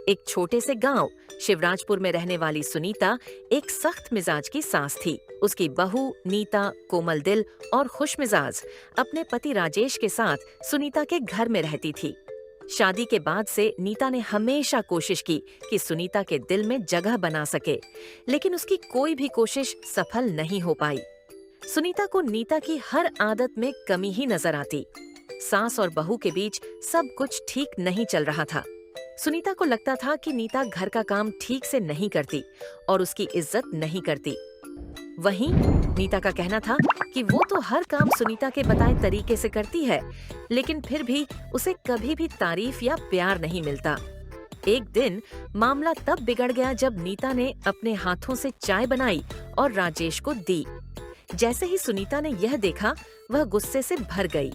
एक छोटे से गांव शिवराजपुर में रहने वाली सुनीता एक सख्त मिजाज की सास थी। उसकी बहू नीता कोमल दिल और खुशमिजाज अपने पति राजेश के साथ सुनीता के घर में रहती थी। शादी के बाद से नीता ने हमेशा कोशिश की कि सुनीता के दिल में जगह बना सके, लेकिन उसकी कोई भी कोशिश सफल नहीं हो पाई। सुनीता को नीता की हर आदत में कमी ही नजर आती। सास और बहू के बीच सब कुछ ठीक नहीं चल रहा था। सुनीता को लगता था कि नीता घर का काम ठीक से नहीं करती और उसकी इज्जत नहीं करती। वहीं नीता का कहना था कि वो तो हर काम सुनीता के बताए तरीके से करती है, लेकिन फिर भी उसे कभी भी तारीफ या प्यार नहीं मिलता। एक दिन मामला तब बिगड़ गया जब नीता ने अपने हाथों से चाय बनाई और राजेश को दी। जैसे ही सुनीता ने यह देखा, वह गुस्से से भर गई।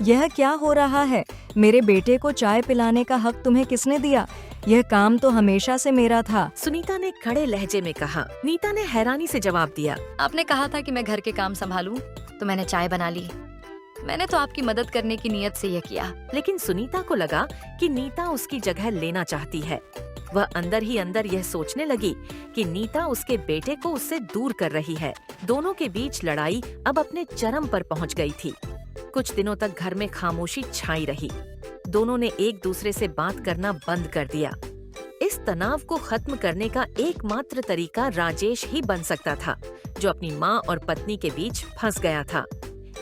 यह क्या हो रहा है? मेरे बेटे को चाय पिलाने का हक तुम्हें किसने दिया? यह काम तो हमेशा से मेरा था। सुनीता ने खड़े लहजे में कहा। नीता ने हैरानी से जवाब दिया। आपने कहा था कि मैं घर के काम संभालूं, तो मैंने चाय बना ली। मैंने तो आपकी मदद करने की नीयत से यह किया। लेकिन सुनीता को लगा कि नीता उसकी जगह लेना चाहती है। वह अंदर ही अंदर यह सोचने लगी कि नीता उसके बेटे को उससे दूर कर रही है। दोनों के बीच लड़ाई अब अपने चरम पर पहुंच गई थी। कुछ दिनों तक घर में खामोशी छाई रही। दोनों ने एक दूसरे से बात करना बंद कर दिया। इस तनाव को खत्म करने का एकमात्र तरीका राजेश ही बन सकता था, जो अपनी माँ और पत्नी के बीच फंस गया था।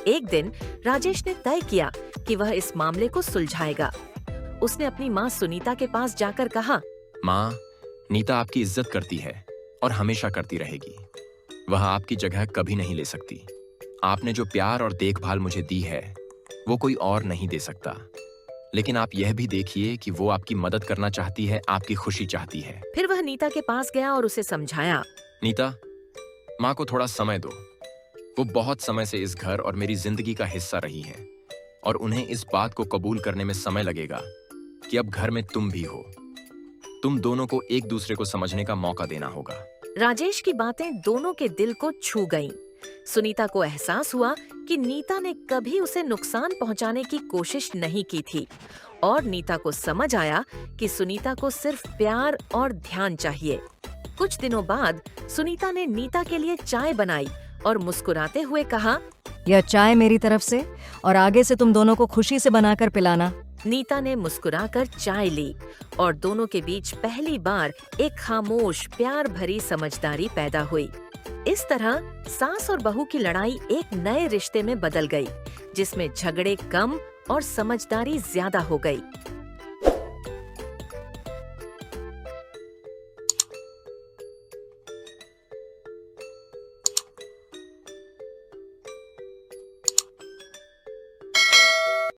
एक दिन राजेश ने तय किया कि वह इस मामले को सुलझाएगा। उसने अपनी माँ सुनीता के पास जाकर कहा, माँ, नीता आपकी इज्जत करती है और हमेशा करती रहेगी। वह आपकी जगह कभी नहीं ले सकती। आपने जो प्यार और देखभाल मुझे दी है, वो कोई और नहीं दे सकता। लेकिन आप यह भी देखिए कि वो आपकी मदद करना चाहती है, आपकी खुशी चाहती है। फिर वह नीता के पास गया और उसे समझाया। नीता, माँ को थोड़ा समय दो। वो बहुत समय से इस घर और मेरी जिंदगी का हिस्सा रही है और उन्हें इस बात को कबूल करने में समय लगेगा कि अब घर में तुम भी हो। तुम दोनों को एक दूसरे को समझने का मौका देना होगा। राजेश की बातें दोनों के दिल को छू गईं। सुनीता को एहसास हुआ कि नीता ने कभी उसे नुकसान पहुंचाने की कोशिश नहीं की थी और नीता को समझ आया कि सुनीता को सिर्फ प्यार और ध्यान चाहिए। कुछ दिनों बाद सुनीता ने नीता के लिए चाय बनाई और मुस्कुराते हुए कहा, यह चाय मेरी तरफ से और आगे से तुम दोनों को खुशी से बनाकर पिलाना। नीता ने मुस्कुराकर चाय ली और दोनों के बीच पहली बार एक खामोश प्यार भरी समझदारी पैदा हुई। इस तरह सास और बहू की लड़ाई एक नए रिश्ते में बदल गई, जिसमें झगड़े कम और समझदारी ज्यादा हो गई।